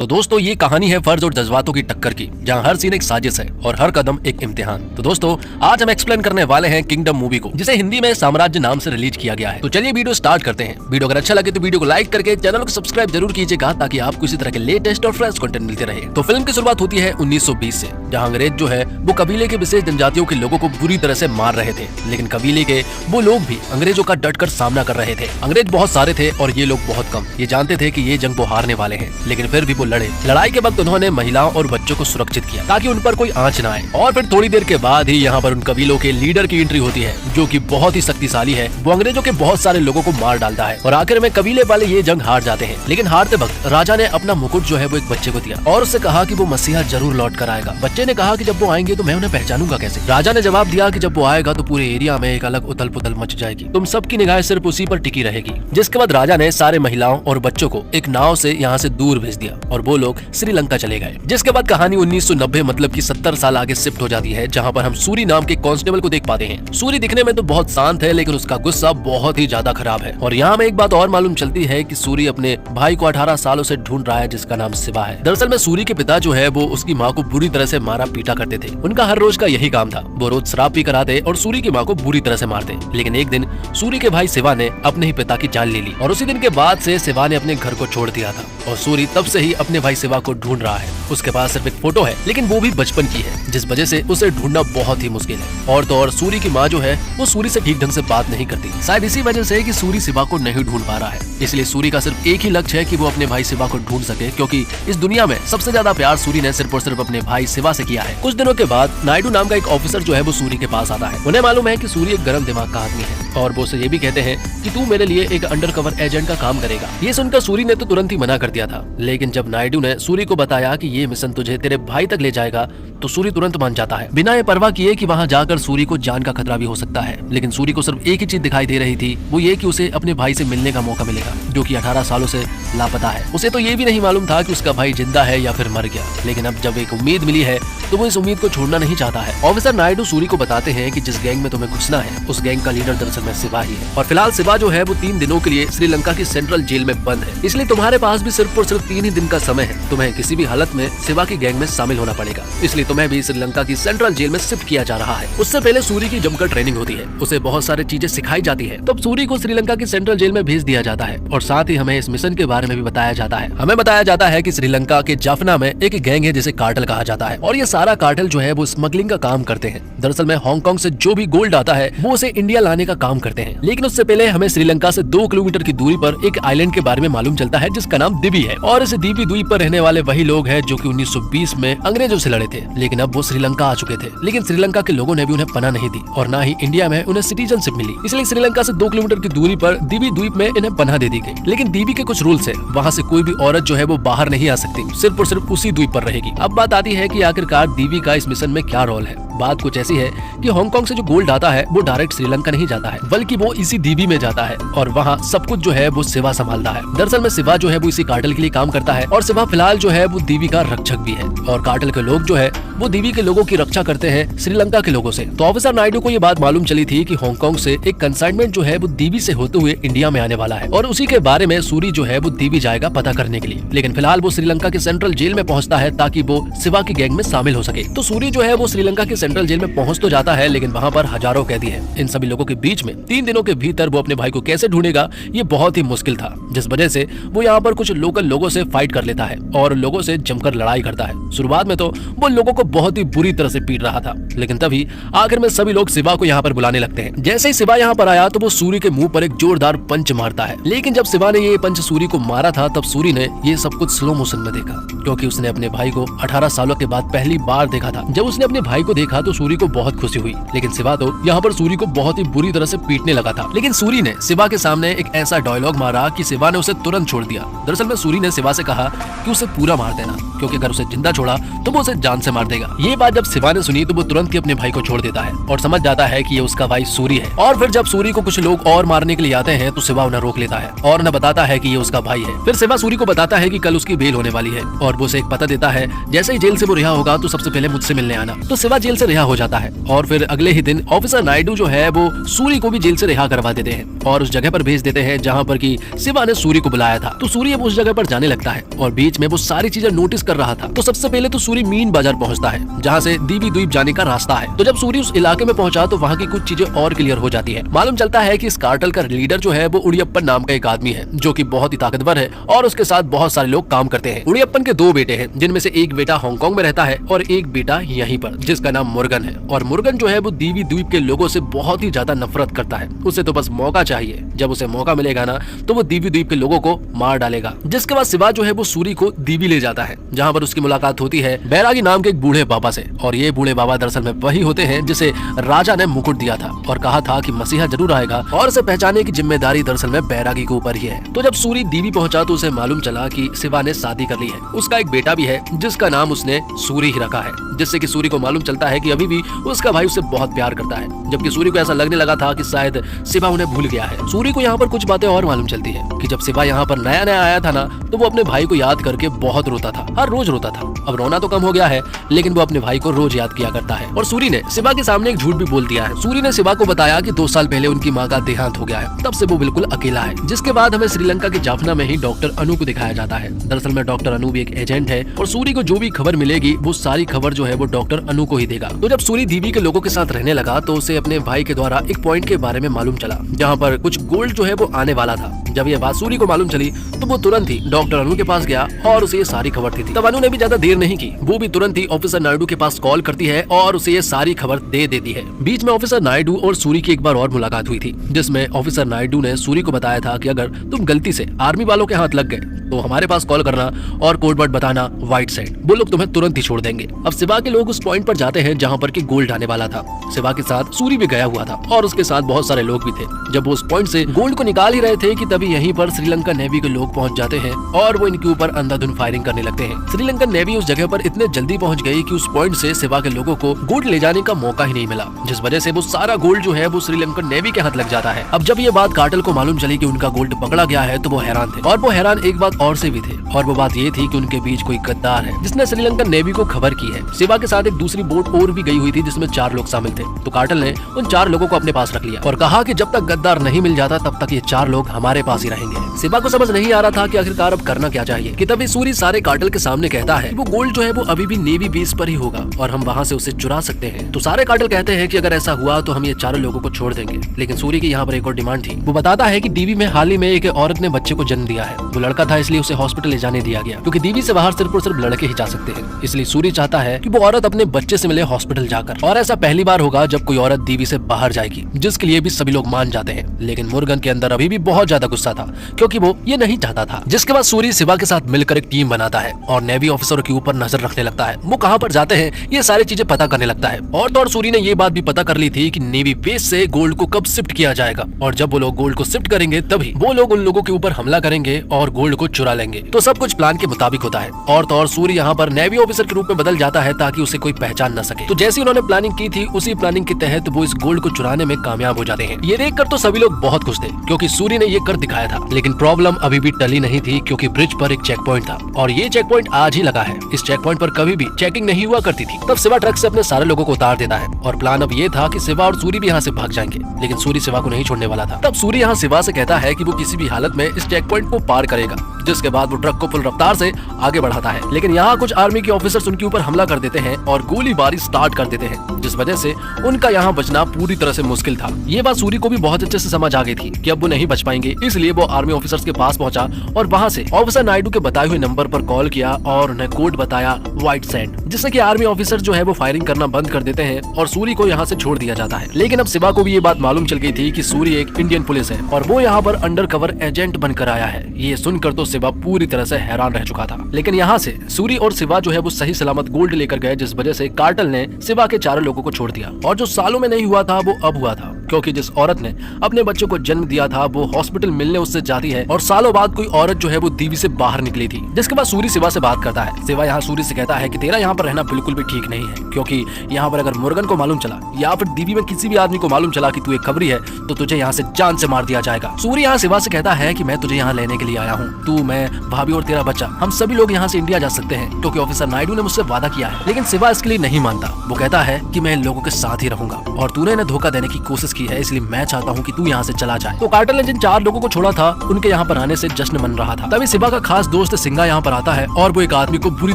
तो दोस्तों ये कहानी है फर्ज और जज्बातों की टक्कर की, जहां हर सीन एक साजिश है और हर कदम एक इम्तिहान। तो दोस्तों आज हम एक्सप्लेन करने वाले हैं किंगडम मूवी को, जिसे हिंदी में साम्राज्य नाम से रिलीज किया गया है। तो चलिए वीडियो स्टार्ट करते हैं। वीडियो अगर अच्छा लगे तो वीडियो को लाइक करके चैनल को सब्सक्राइब जरूर कीजिएगा, ताकि आपको इसी तरह के लेटेस्ट और फ्रेश कंटेंट मिलते रहे। तो फिल्म की शुरुआत होती है 1920 से, जहाँ अंग्रेज जो है वो कबीले के विशेष जनजातियों के लोगों को बुरी तरह से मार रहे थे। लेकिन कबीले के वो लोग भी अंग्रेजों का डटकर सामना कर रहे थे। अंग्रेज बहुत सारे थे और ये लोग बहुत कम। ये जानते थे कि ये जंग वो हारने वाले हैं, लेकिन फिर भी वो लड़े। लड़ाई के वक्त उन्होंने महिलाओं और बच्चों को सुरक्षित किया ताकि उन पर कोई आंच न आए। और फिर थोड़ी देर के बाद ही यहाँ पर उन कबीलों के लीडर की एंट्री होती है, जो कि बहुत ही शक्तिशाली है। वो अंग्रेजों के बहुत सारे लोगों को मार डालता है और आखिर में कबीले वाले ये जंग हार जाते हैं। लेकिन हारते वक्त राजा ने अपना मुकुट जो है वो एक बच्चे को दिया और उससे कहा कि वो मसीहा जरूर लौट कर आएगा। बच्चे ने कहा कि जब वो आएंगे तो मैं उन्हें पहचानूंगा कैसे। राजा ने जवाब दिया कि जब वो आएगा तो पूरे एरिया में एक अलग उथल पुथल मच जाएगी, तुम सबकी निगाहें सिर्फ उसी पर टिकी रहेगी। जिसके बाद राजा ने सारे महिलाओं और बच्चों को एक नाव से यहाँ से दूर भेज दिया और वो लोग श्रीलंका चले गए। जिसके बाद कहानी 1990 मतलब कि 70 साल आगे शिफ्ट हो जाती है, जहाँ पर हम सूरी नाम के कांस्टेबल को देख पाते हैं। सूरी दिखने में तो बहुत शांत है, लेकिन उसका गुस्सा बहुत ही ज्यादा खराब है। और यहाँ में एक बात और मालूम चलती है कि सूरी अपने भाई को 18 सालों से ढूंढ रहा है, जिसका नाम शिवा है। दरअसल में सूरी के पिता जो है वो उसकी माँ को बुरी तरह से मारा पीटा करते थे। उनका हर रोज का यही काम था, वो रोज शराब पी कर आते और सूरी की माँ को बुरी तरह से मारते। लेकिन एक दिन सूरी के भाई शिवा ने अपने ही पिता की जान ले ली और उसी दिन के बाद से शिवा ने अपने घर को छोड़ दिया था और सूरी तब से ही अपने भाई शिवा को ढूंढ रहा है। उसके पास सिर्फ एक फोटो है, लेकिन वो भी बचपन की है, जिस वजह से उसे ढूंढना बहुत ही मुश्किल है। और तो और सूरी की माँ जो है वो सूरी से ठीक ढंग से बात नहीं करती, शायद इसी वजह से कि सूरी शिवा को नहीं ढूंढ पा रहा है। इसलिए सूरी का सिर्फ एक ही लक्ष्य है कि वो अपने भाई शिवा को ढूंढ सके, क्योंकि इस दुनिया में सबसे ज्यादा प्यार सूरी ने सिर्फ और सिर्फ अपने भाई शिवा से किया है। कुछ दिनों के बाद नायडू नाम का एक ऑफिसर जो है वो सूरी के पास आता है। उन्हें मालूम है कि सूरी एक गर्म दिमाग का आदमी है और वो उसे ये भी कहते हैं कि तू मेरे लिए एक अंडरकवर एजेंट का काम करेगा। ये सुनकर सूरी ने तो तुरंत ही मना कर दिया था, लेकिन जब नायडू ने सूरी को बताया कि ये मिशन तुझे तेरे भाई तक ले जाएगा तो सूरी तुरंत मान जाता है, बिना ये परवाह किए कि वहाँ जाकर सूरी को जान का खतरा भी हो सकता है। लेकिन सूरी को सिर्फ एक ही चीज दिखाई दे रही थी, वो ये कि उसे अपने भाई से मिलने का मौका मिलेगा, जो कि 18 सालों से लापता है। उसे तो ये भी नहीं मालूम था कि उसका भाई जिंदा है या फिर मर गया। लेकिन अब जब एक उम्मीद मिली है तो वो इस उम्मीद को छोड़ना नहीं चाहता है। ऑफिसर नायडू सूरी को बताते हैं कि जिस गैंग में तुम्हें घुसना है उस गैंग का लीडर दरअसल में शिवा ही है। और फिलहाल शिवा जो है वो 3 दिनों के लिए श्रीलंका की सेंट्रल जेल में बंद है, इसलिए तुम्हारे पास भी सिर्फ और सिर्फ 3 ही दिन का समय है। तुम्हें किसी भी हालत में शिवा की गैंग में शामिल होना पड़ेगा, इसलिए तुम्हें भी श्रीलंका की सेंट्रल जेल में शिफ्ट किया जा रहा है। उससे पहले सूरी की जमकर ट्रेनिंग होती है, उसे बहुत सारी चीजें सिखाई जाती है। तब सूरी को श्रीलंका की सेंट्रल जेल में भेज दिया जाता है और साथ ही हमें इस मिशन के बारे में भी बताया जाता है। हमें बताया जाता है कि श्रीलंका के जाफना में एक गैंग है जिसे कार्टेल कहा जाता है, और ये सारा कार्टेल जो है वो स्मगलिंग का काम करते हैं। दरअसल में हांगकांग से जो भी गोल्ड आता है वो उसे इंडिया लाने का काम करते हैं। लेकिन उससे पहले हमें श्रीलंका से 2 किलोमीटर की दूरी पर एक आइलैंड के बारे में मालूम चलता है, जिसका नाम दीवी है। और इस दीवी द्वीप पर रहने वाले वही लोग हैं जो कि 1920 में अंग्रेजों से लड़े थे, लेकिन अब वो श्रीलंका आ चुके थे। लेकिन श्रीलंका के लोगों ने भी उन्हें पनाह नहीं दी और न ही इंडिया में उन्हें सिटीजनशिप मिली, इसलिए श्रीलंका से 2 किलोमीटर की दूरी पर दीवी द्वीप में इन्हें पनाह दे दी गई। लेकिन दीवी के कुछ रूल्स है, वहाँ से कोई भी औरत जो है वो बाहर नहीं आ सकती, सिर्फ और सिर्फ उसी द्वीप पर रहेगी। अब बात आती है कि आखिरकार दीवी का इस मिशन में क्या रोल है। बात कुछ ऐसी है कि हांगकांग से जो गोल्ड आता है वो डायरेक्ट श्रीलंका नहीं जाता है, बल्कि वो इसी दीवी में जाता है और वहाँ सब कुछ जो है वो शिवा संभालता है। दरअसल में शिवा जो है वो इसी कार्टेल के लिए काम करता है और शिवा फिलहाल जो है वो दीवी का रक्षक भी है। और कार्टेल के लोग जो है वो दीवी के लोगों की रक्षा करते हैं श्रीलंका के लोगों से। तो ऑफिसर नायडू को ये बात मालूम चली थी कि हांगकांग से एक कंसाइनमेंट जो है वो दीवी से होते हुए इंडिया में आने वाला है और उसी के बारे में सूरी जो है वो दीवी जाएगा पता करने के लिए। लेकिन फिलहाल वो श्रीलंका के सेंट्रल जेल में पहुंचता है ताकि वो शिवा की गैंग में शामिल हो सके। तो सूरी जो है वो श्रीलंका के सेंट्रल जेल में पहुंच तो जाता है, लेकिन वहाँ पर हजारों कैदी है। इन सभी लोगों के बीच में 3 दिनों के भीतर वो अपने भाई को कैसे ढूंढेगा ये बहुत ही मुश्किल था, जिस वजह से वो यहाँ पर कुछ लोकल लोगों से फाइट कर लेता है और लोगों से जमकर लड़ाई करता है। शुरुआत में तो वो लोगों को बहुत ही बुरी तरह से पीट रहा था, लेकिन तभी आखिर में सभी लोग शिवा को यहाँ पर बुलाने लगते हैं। जैसे ही शिवा यहाँ पर आया तो वो सूरी के मुंह पर एक जोरदार पंच मारता है। लेकिन जब शिवा ने ये पंच सूरी को मारा था तब सूरी ने ये सब कुछ स्लो मोशन में देखा, क्योंकि उसने अपने भाई को 18 सालों के बाद पहली बार देखा था। जब उसने अपने भाई को देखा तो सूरी को बहुत खुशी हुई, लेकिन शिवा तो यहाँ पर सूरी को बहुत ही बुरी तरह से पीटने लगा था। लेकिन सूरी ने शिवा के सामने एक ऐसा डायलॉग मारा कि शिवा ने उसे तुरंत छोड़ दिया। दरअसल में सूरी ने शिवा से कहा कि उसे पूरा मार देना, क्योंकि अगर उसे जिंदा छोड़ा तो वो उसे जान से मार देगा। ये बात जब शिवा ने सुनी तो वो तुरंत ही अपने भाई को छोड़ देता है और समझ जाता है कि ये उसका भाई सूरी है। और फिर जब सूरी को कुछ लोग और मारने के लिए आते हैं तो शिवा उन्हें रोक लेता है और उन्हें बताता है कि ये उसका भाई है। फिर शिवा सूरी को बताता है कि कल उसकी बेल होने वाली है और वो उसे एक पता देता है, जैसे ही जेल से वो रिहा होगा तो सबसे पहले मुझसे मिलने आना। तो शिवा जेल से से रिहा हो जाता है और फिर अगले ही दिन ऑफिसर नायडू जो है वो सूरी को भी जेल से रिहा करवा देते हैं और उस जगह पर भेज देते हैं जहाँ पर की शिवा ने सूरी को बुलाया था। तो सूरी अब उस जगह पर जाने लगता है और बीच में वो सारी चीजें नोटिस कर रहा था। तो सबसे पहले तो सूरी मीन बाजार पहुंचता है जहाँ से दीवी द्वीप जाने का रास्ता है। तो जब सूरी उस इलाके में पहुंचा तो वहाँ की कुछ चीजें और क्लियर हो जाती है। मालूम चलता है कि इस कार्टेल का लीडर जो है वो उड़ियप्पन नाम का एक आदमी है जो कि बहुत ही ताकतवर है और उसके साथ बहुत सारे लोग काम करते हैं। उड़ियप्पन के 2 बेटे हैं जिनमें से एक बेटा हांगकांग में रहता है और एक बेटा यहीं पर जिसका नाम मुर्गन है। और मुर्गन जो है वो दीवी द्वीप के लोगों से बहुत ही ज्यादा नफरत करता है। उसे तो बस मौका चाहिए, जब उसे मौका मिलेगा ना तो वो दीवी द्वीप के लोगों को मार डालेगा। जिसके बाद शिवा जो है वो सूरी को दीवी ले जाता है जहाँ पर उसकी मुलाकात होती है बैरागी नाम के एक बूढ़े बाबा से। और ये बूढ़े बाबा दरअसल में वही होते हैं जिसे राजा ने मुकुट दिया था और कहा था कि मसीहा जरूर आएगा और उसे पहचाने की जिम्मेदारी दरअसल में बैरागी के ऊपर ही है। तो जब सूरी दीवी पहुंचा तो उसे मालूम चला कि शिवा ने शादी कर ली है। उसका एक बेटा भी है जिसका नाम उसने सूरी ही रखा है, जिससे कि सूरी को मालूम चलता है कि अभी भी उसका भाई उससे बहुत प्यार करता है। जबकि सूरी को ऐसा लगने लगा था कि शायद शिवा उन्हें भूल गया है। सूरी को यहाँ पर कुछ बातें और मालूम चलती है कि जब शिवा यहाँ पर नया नया आया था ना तो वो अपने भाई को याद करके बहुत रोता था, हर रोज रोता था। अब रोना तो कम हो गया है लेकिन वो अपने भाई को रोज याद किया करता है। और सूरी ने शिवा के सामने एक झूठ भी बोल दिया है। सूरी ने शिवा को बताया कि 2 साल पहले उनकी माँ का देहांत हो गया है, तब से वो बिल्कुल अकेला है। जिसके बाद हमें श्रीलंका के जाफना में ही डॉक्टर अनु को दिखाया जाता है। दरअसल में डॉक्टर अनु भी एक एजेंट है और सूरी को जो भी खबर मिलेगी वो सारी खबर जो है वो डॉक्टर अनु को ही देगा। तो जब सूरी दीवी के लोगों के साथ रहने लगा तो उसे अपने भाई के द्वारा एक पॉइंट के बारे में मालूम चला जहाँ पर कुछ गोल्ड जो है वो आने वाला था। जब ये बात सूरी को मालूम चली तो वो तुरंत ही डॉक्टर अनु के पास गया और उसे ये सारी खबर दी थी। तब अनु ने भी ज्यादा देर नहीं की, वो भी तुरंत ही ऑफिसर नायडू के पास कॉल करती है और उसे ये सारी खबर दे देती है। बीच में ऑफिसर नायडू और सूरी की एक बार और मुलाकात हुई थी जिसमें ऑफिसर नायडू ने सूरी को बताया था कि अगर तुम गलती से आर्मी वालों के हाथ लग गए तो हमारे पास कॉल करना और कोड वर्ड बताना व्हाइट साइड, वो लोग तुम्हें तुरंत ही छोड़ देंगे। अब शिवा के लोग उस पॉइंट पर जाते हैं जहाँ पर की गोल्ड आने वाला था। शिवा के साथ सूरी भी गया हुआ था और उसके साथ बहुत सारे लोग भी थे। जब वो उस पॉइंट से गोल्ड को निकाल ही रहे थे कि तभी यहीं पर श्रीलंका नेवी के लोग पहुंच जाते हैं और वो इनके ऊपर अंधाधुंध फायरिंग करने लगते हैं। श्रीलंकन नेवी उस जगह पर इतने जल्दी पहुंच गई कि उस पॉइंट से शिवा के लोगों को गोल्ड ले जाने का मौका ही नहीं मिला, जिस वजह से वो सारा गोल्ड जो है वो श्रीलंकन नेवी के हाथ लग जाता है। अब जब ये बात कार्टेल को मालूम चली कि उनका गोल्ड पकड़ा गया है तो वो हैरान थे और वो हैरान एक बात और से भी थे और वो बात ये थी कि उनके बीच कोई गद्दार है जिसने श्रीलंकन नेवी को खबर की है। शिवा के साथ एक दूसरी बोट और भी गई हुई थी जिसमें 4 लोग शामिल थे। तो कार्टेल ने उन 4 लोगों को अपने पास रख लिया और कहा कि जब तक गद्दार नहीं मिल जाता तब तक ये 4 लोग हमारे पास ही रहेंगे। शिवा को समझ नहीं आ रहा था कि आखिरकार अब करना क्या चाहिए कि तभी सूरी सारे कार्टेल के सामने कहता है वो गोल्ड जो है वो अभी भी नेवी बेस पर ही होगा और हम वहाँ से उसे चुरा सकते हैं। तो सारे कार्टेल कहते हैं कि अगर ऐसा हुआ तो हम ये 4 लोगों को छोड़ देंगे। लेकिन सूरी की यहाँ पर एक और डिमांड थी। वो बताता है कि दीवी में हाल ही में एक औरत ने बच्चे को जन्म दिया है। वो लड़का था इसलिए उसे हॉस्पिटल ले जाने दिया गया क्योंकि दीवी से बाहर सिर्फ और सिर्फ लड़के ही जा सकते हैं। इसलिए सूरी चाहता है कि वो औरत अपने बच्चे से मिले हॉस्पिटल जाकर, और ऐसा पहली बार होगा जब कोई औरत दीवी से बाहर जाएगी, जिसके लिए भी सभी लोग मान जाते हैं। लेकिन मुर्गन के अंदर अभी भी बहुत ज्यादा गुस्सा था क्योंकि वो ये नहीं चाहता था। जिसके बाद सूरी शिवा के साथ मिलकर एक टीम बनाता है और नेवी ऑफिसरों के ऊपर नजर रखने लगता है। वो कहाँ पर जाते हैं ये सारी चीजें पता करने लगता है। और तो और सूरी ने ये बात भी पता कर ली थी कि नेवी बेस से गोल्ड को कब शिफ्ट किया जाएगा और जब वो लोग गोल्ड को शिफ्ट करेंगे तभी वो लोग उन लोगों के ऊपर हमला करेंगे और गोल्ड को चुरा लेंगे। तो सब कुछ प्लान के मुताबिक होता है। और तो और सूरी यहाँ पर नेवी ऑफिसर के रूप में बदल जाता है ताकि उसे कोई पहचान न सके। तो जैसी उन्होंने प्लानिंग की थी उसी प्लानिंग के तहत वो इस गोल्ड को चुराने में कामयाब हो जाते हैं। ये देखकर तो सभी लोग बहुत खुश थे क्योंकि सूरी ने ये कर दिखाया था। लेकिन प्रॉब्लम अभी भी टली नहीं थी क्योंकि ब्रिज पर एक चेक पॉइंट था और ये चेक पॉइंट आज ही लगा है। इस चेक पॉइंट पर कभी भी चेकिंग नहीं हुआ करती थी। तब शिवा ट्रक से अपने सारे लोगों को उतार देता है और प्लान अब ये था कि शिवा और सूरी भी यहाँ से भाग जाएंगे। लेकिन सूरी शिवा को नहीं छोड़ने वाला था। तब सूरी यहाँ शिवा से कहता है कि वो किसी भी हालत में इस चेक पॉइंट को पार करेगा, जिसके बाद वो ट्रक को फुल रफ्तार से आगे बढ़ाता है। लेकिन यहाँ कुछ आर्मी के ऑफिसर्स उनके ऊपर हमला कर देते हैं और गोलीबारी स्टार्ट कर देते हैं, जिस वजह से उनका यहाँ बचना पूरी तरह से मुश्किल था। ये बात सूरी को भी बहुत अच्छे से समझ आ गई थी कि अब वो नहीं बच पाएंगे। इसलिए वो आर्मी ऑफिसर्स के पास पहुंचा और वहाँ से ऑफिसर नायडू के बताए हुए नंबर पर कॉल किया और उन्हें कोड बताया व्हाइट सैंड, जिससे कि आर्मी ऑफिसर जो है वो फायरिंग करना बंद कर देते हैं और सूरी को यहाँ से छोड़ दिया जाता है। लेकिन अब शिवा को भी ये बात मालूम चल गई थी कि सूरी एक इंडियन पुलिस है और वो यहाँ पर अंडर कवर एजेंट बनकर आया है। ये सुनकर तो शिवा पूरी तरह से हैरान रह चुका था। लेकिन यहाँ से सूरी और शिवा जो है वो सही सलामत गोल्ड लेकर गए, जिस वजह से कार्टेल ने शिवा के 4 लोगों को छोड़ दिया और जो सालों में नहीं हुआ था वो अब हुआ था। क्योंकि जिस औरत ने अपने बच्चों को जन्म दिया था वो हॉस्पिटल मिलने उससे जाती है और सालों बाद कोई औरत जो है वो दीवी से बाहर निकली थी। जिसके बाद सूरी शिवा से बात करता है। शिवा यहाँ सूरी से कहता है कि तेरा यहाँ पर रहना बिल्कुल भी ठीक नहीं है, क्योंकि यहाँ पर अगर मुर्गन को मालूम चला या फिर दीवी में किसी भी आदमी को मालूम चला कि तू एक खबरी है तो तुझे यहाँ से जान से मार दिया जाएगा। सूरी यहाँ शिवा से कहता है कि मैं तुझे यहाँ लेने के लिए आया हूँ, तू, मैं, भाभी और तेरा बच्चा, हम सभी लोग यहाँ से इंडिया जा सकते हैं क्योंकि ऑफिसर नायडू ने मुझसे वादा किया है। लेकिन शिवा इसके लिए नहीं मानता। वो कहता है कि मैं इन लोगों के साथ ही रहूंगा और तूने इन्हें धोखा देने की कोशिश की है, इसलिए मैं चाहता हूँ कि तू यहाँ से चला जाए। तो कार्टेल ने जिन 4 लोगों को छोड़ा था उनके यहाँ पर आने से जश्न मन रहा था। तभी शिवा का खास दोस्त सिंगा यहाँ पर आता है और वो एक आदमी को बुरी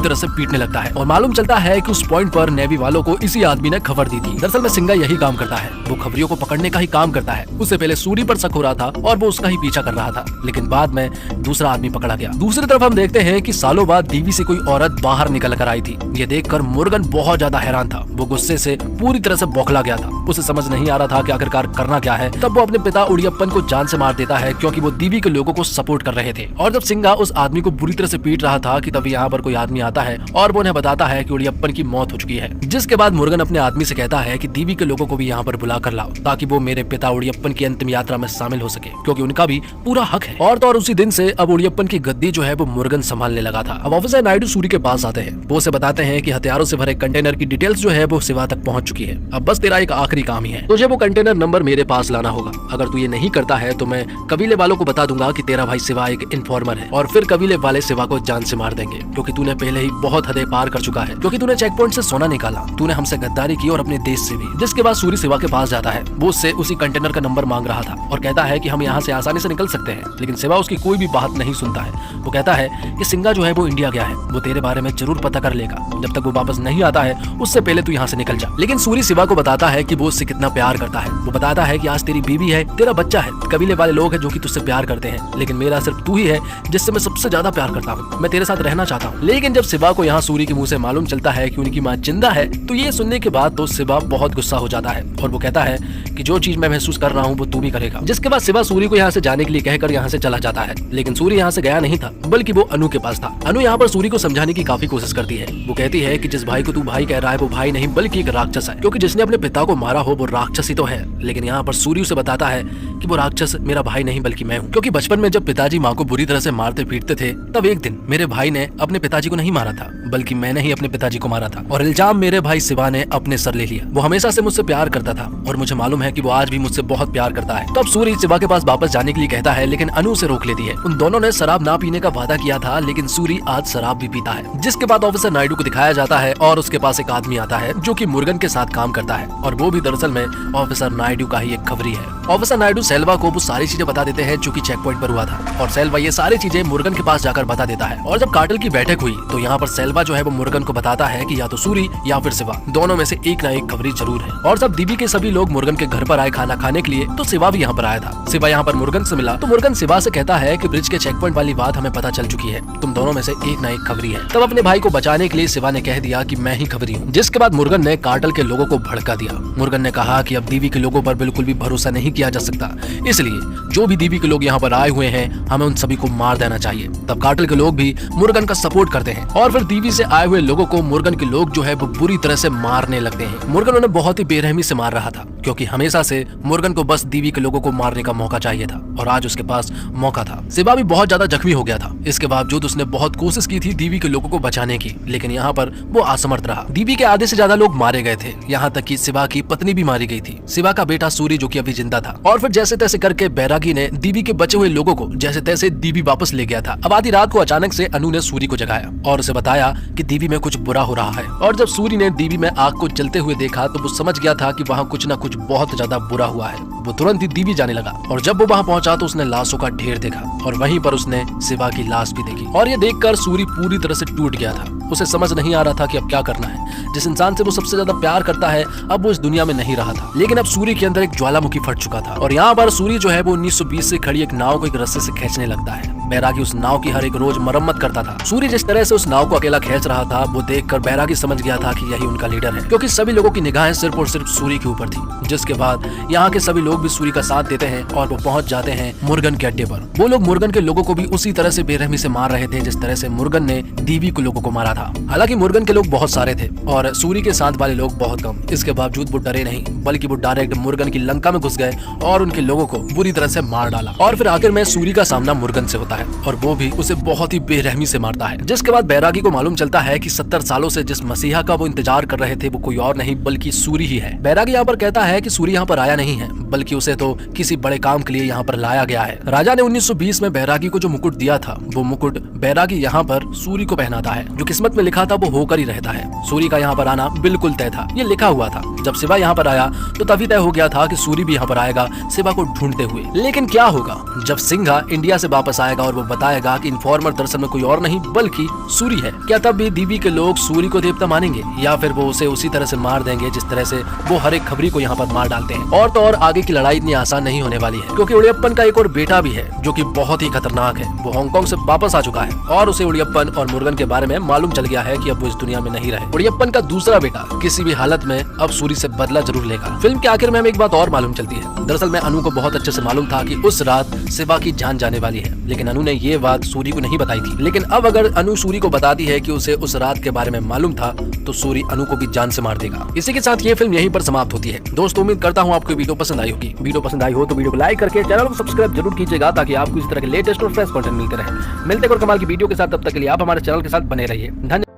तरह से पीटने लगता है और मालूम चलता है कि उस पॉइंट पर नेवी वालों को इसी आदमी ने खबर दी थी। दरअसल में सिंगा यही काम करता है, वो खबरियों को पकड़ने का ही काम करता है। उससे पहले सूरी पर शक हो रहा था और वो उसका ही पीछा कर रहा था, लेकिन बाद में दूसरा आदमी पकड़ा गया। दूसरी तरफ हम देखते हैं कि सालों बाद दीवी से कोई औरत बाहर निकल कर आई थी। ये देखकर मुर्गन बहुत ज्यादा हैरान था। वो गुस्से से पूरी तरह से बौखला गया था। उसे समझ नहीं आ रहा था कि आखिरकार करना क्या है। तब वो अपने पिता उड़ियप्पन को जान से मार देता है क्योंकि वो दीवी के लोगों को सपोर्ट कर रहे थे। और जब सिंगा उस आदमी को बुरी तरह से पीट रहा था कि तभी यहाँ पर कोई आदमी आता है और वो उन्हें बताता है कि उड़ियप्पन की मौत हो चुकी है। जिसके बाद मुर्गन अपने आदमी से कहता है कि दीवी के लोगों को भी यहाँ पर बुला कर लाओ ताकि वो मेरे पिता उड़ियप्पन की अंतिम यात्रा में शामिल हो सके, क्योंकि उनका भी पूरा हक है। और तो और उसी दिन से अब उड़ियप्पन की गद्दी जो है वो मुर्गन संभालने लगा था। अब ऑफिसर नायडू सूरी के पास आते हैं। वो उसे बताते हैं कि हथियारों से भरे कंटेनर की डिटेल्स जो है वो शिवा तक पहुंच चुकी है। अब बस तेरा एक आखिरी काम ही है, तुझे वो कंटेनर नंबर मेरे पास लाना होगा। अगर तू ये नहीं करता है तो मैं कबीले वालों को बता दूंगा कि तेरा भाई शिवा एक इन्फॉर्मर है और फिर कबीले वाले शिवा को जान से मार देंगे, क्योंकि तूने पहले ही बहुत हदें पार कर चुका है। क्योंकि तूने चेक पॉइंट से सोना निकाला, तूने हमसे गद्दारी की और अपने देश से भी। जिसके बाद सूरी शिवा के पास जाता है। वो उससे उसी कंटेनर का नंबर मांग रहा था और कहता है कि हम यहाँ से आसानी से निकल सकते हैं, लेकिन शिवा उसकी कोई भी बात नहीं सुनता है। वो कहता है कि सिंगा जो है वो इंडिया गया है, वो तेरे बारे में जरूर पता कर लेगा। जब तक वो वापस नहीं आता है उससे पहले तू यहाँ से निकल जा। लेकिन सूरी शिवा को बताता है कि वो उससे कितना प्यार करता है। वो बताता है कि आज तेरी बीवी है, तेरा बच्चा है, कबीले वाले लोग हैं जो कि तुझसे प्यार करते हैं, लेकिन मेरा सिर्फ तू ही है जिससे मैं सबसे ज्यादा प्यार करता हूँ। मैं तेरे साथ रहना चाहता हूँ। लेकिन जब शिवा को यहाँ सूरी के मुंह से मालूम चलता है कि उनकी माँ जिंदा है तो ये सुनने के बाद तो शिवा बहुत गुस्सा हो जाता है और वो कहता है कि जो चीज मैं महसूस कर रहा हूँ वो तू भी करेगा। जिसके बाद शिवा सूरी को यहाँ से जाने के लिए कहकर यहाँ से चला जाता है। लेकिन सूरी यहाँ से गया नहीं था, बल्कि वो अनु के पास था। अनु यहाँ पर सूरी को समझाने की काफी कोशिश करती है। वो कहती है कि जिस भाई को तू भाई कह रहा है वो भाई नहीं बल्कि एक राक्षस है, क्योंकि जिसने अपने पिता को मारा हो वो राक्षस ही तो है। लेकिन यहाँ पर सूरी उसे बताता है कि वो राक्षस मेरा भाई नहीं बल्कि मैं हूँ, क्योंकि बचपन में जब पिताजी माँ को बुरी तरह से मारते पीटते थे तब एक दिन मेरे भाई ने अपने पिताजी को नहीं मारा था बल्कि मैंने ही अपने पिताजी को मारा था और इल्जाम मेरे भाई शिवा ने अपने सर ले लिया। वो हमेशा से मुझसे प्यार करता था और मुझे मालूम है कि वो आज भी मुझसे बहुत प्यार करता है। तब सूरी शिवा के पास वापस जाने के लिए कहता है, लेकिन अनु उसे रोक लेती है। उन दोनों ने शराब ना पीने का वादा किया था, लेकिन सूरी आज शराब भी पीता है। जिसके बाद ऑफिसर नायडू को दिखाया जाता है और उसके पास एक आदमी आता है जो कि मुर्गन के साथ काम करता है और वो भी दरअसल में ऑफिसर नायडू का ही एक खबरी है। ऑफिसर नायडू सेल्वा को वो सारी चीजें बता देते हैं जो कि चेक पॉइंट पर हुआ था और सेल्वा ये सारी चीजें मुर्गन के पास जाकर बता देता है। और जब कार्टेल की बैठक हुई तो यहाँ पर सेल्वा जो है वो मुर्गन को बताता है कि या तो सूरी या फिर शिवा, दोनों में से एक ना एक खबरी जरूर है। और जब दीवी के सभी लोग मुर्गन के घर पर आए खाना खाने के लिए तो शिवा भी यहाँ पर आया था। शिवा यहाँ पर मुर्गन से मिला तो मुर्गन शिवा से कहता है कि ब्रिज के चेक पॉइंट वाली बात हमें पता चल चुकी है, तुम दोनों में से एक ना एक खबरी है। तब अपने भाई को बचाने के लिए शिवा ने कह दिया कि मैं ही खबरी हूँ। जिसके बाद मुर्गन ने कार्टेल के लोगों को भड़का दिया। मुर्गन ने कहा कि अब दीवी के लोगों पर बिल्कुल भी भरोसा नहीं किया जा सकता, इसलिए जो भी दीवी के लोग यहाँ पर आए हुए हैं हमें उन सभी को मार देना चाहिए। तब कार्टेल के लोग भी मुर्गन का सपोर्ट करते हैं और फिर दीवी से आए हुए लोगों को मुर्गन के लोग जो है वो बुरी तरह से मारने लगते हैं। मुर्गन उन्हें बहुत ही बेरहमी से मार रहा था क्योंकि हमेशा से मुर्गन को बस दीवी के लोगों को मारने का मौका चाहिए था और आज उसके पास मौका था। शिवा भी बहुत ज्यादा जख्मी हो गया था। इसके बावजूद उसने बहुत कोशिश की थी दीवी के लोगों को बचाने की, लेकिन यहाँ पर वो असमर्थ रहा। दीवी के आधे से ज्यादा लोग मारे गए थे, यहाँ तक कि शिवा की पत्नी भी मारी गई थी, शिवा का बेटा सूरी जो कि अभी जिंदा था। और फिर जैसे तैसे करके बैरागी ने दीवी के बचे हुए लोगों को जैसे तैसे दीवी वापस ले गया था। अब आधी रात को अचानक से अनु ने सूरी को जगाया और उसे बताया कि दीवी में कुछ बुरा हो रहा है। और जब सूरी ने दीवी में आग को जलते हुए देखा तो वो समझ गया था कि वहाँ कुछ न कुछ बहुत ज्यादा बुरा हुआ है। वो तुरंत ही दीवी जाने लगा और जब वो वहाँ पहुंचा तो उसने लाशों का ढेर देखा और वहीं पर उसने शिवा की लाश भी देखी। और ये देखकर सूरी पूरी तरह से टूट गया था। उसे समझ नहीं आ रहा था कि अब क्या करना है। जिस इंसान से वो सबसे ज्यादा प्यार करता है अब वो इस दुनिया में नहीं रहा था। लेकिन अब सूरी के अंदर एक ज्वालामुखी फट चुका था और यहाँ पर सूरी जो है वो 1920 से खड़ी एक नाव को एक रस्से से खींचने लगता है। बैरागी उस नाव की हर एक रोज मरम्मत करता था। सूरी जिस तरह से उस नाव को अकेला खींच रहा था वो देखकर बैरागी समझ गया था कि यही उनका लीडर है, क्योंकि सभी लोगों की निगाहें सिर्फ और सिर्फ सूरी के ऊपर थी। जिसके बाद यहाँ के सभी लोग भी सूरी का साथ देते हैं और वो पहुंच जाते हैं मुर्गन के अड्डे पर। वो लोग मुर्गन के लोगों को भी उसी तरह से बेरहमी से मार रहे थे जिस तरह से मुर्गन ने दीवी को लोगों को मारा था। हालांकि मुर्गन के लोग बहुत सारे थे और सूरी के साथ वाले लोग बहुत कम। इसके बावजूद वो डरे नहीं, बल्कि वो डायरेक्ट मुर्गन की लंका में घुस गए और उनके लोगों को बुरी तरह से मार डाला। और फिर आखिर में सूरी का सामना मुर्गन से होता है और वो भी उसे बहुत ही बेरहमी से मारता है। जिसके बाद बैरागी को मालूम चलता है कि 70 सालों से जिस मसीहा का वो इंतजार कर रहे थे वो कोई और नहीं बल्कि सूरी ही है। बैरागी यहाँ पर कहता है कि सूरी यहाँ पर आया नहीं है, बल्कि उसे तो किसी बड़े काम के लिए यहाँ पर लाया गया है। राजा ने 1920 में बैरागी को जो मुकुट दिया था वो मुकुट बैरागी यहाँ पर सूरी को पहनाता है। जो किस्मत में लिखा था वो होकर ही रहता है। सूरी का यहाँ पर आना बिल्कुल तय था, ये लिखा हुआ था। जब शिवा यहाँ पर आया तो तभी तय हो गया था कि सूरी भी यहाँ पर आएगा शिवा को ढूंढते हुए। लेकिन क्या होगा जब सिंघा इंडिया से वापस आएगा और वो बताएगा कि इन्फॉर्मर दरअसल में कोई और नहीं बल्कि सूरी है? क्या तब भी दीवी के लोग सूरी को देवता मानेंगे या फिर वो उसे उसी तरह से मार देंगे जिस तरह से वो हर एक खबरी को यहाँ पर मार डालते हैं? और तो और आगे की लड़ाई इतनी आसान नहीं होने वाली है, क्योंकि उड़ियप्पन का एक और बेटा भी है जो कि बहुत ही खतरनाक है। वो हांगकांग से वापस आ चुका है और उसे उड़ियप्पन और मुर्गन के बारे में मालूम चल गया है कि अब वो इस दुनिया में नहीं रहे। उड़ियप्पन का दूसरा बेटा किसी भी हालत में अब सूरी से बदला जरूर लेगा। फिल्म के आखिर में हमें एक बात और मालूम चलती है। दरअसल में अनु को बहुत अच्छे से मालूम था कि उस रात शिवा की जान जाने वाली है, लेकिन अनु ने ये बात सूरी को नहीं बताई थी। लेकिन अब अगर अनु सूरी को बताती है कि उसे उस रात के बारे में मालूम था तो सूरी अनु को भी जान से मार देगा। इसी के साथ ये फिल्म यहीं पर समाप्त होती है। दोस्तों उम्मीद करता हूँ आपको वीडियो पसंद आई होगी। वीडियो पसंद आई हो तो वीडियो को लाइक करके चैनल को सब्सक्राइब जरूर कीजिएगा ताकि आपको इस तरह के लेटेस्ट और फ्रेश कंटेंट मिलते रहे। मिलते हैं और कमाल की वीडियो के साथ, तब तक के लिए आप हमारे चैनल के साथ बने रहिए। धन्यवाद।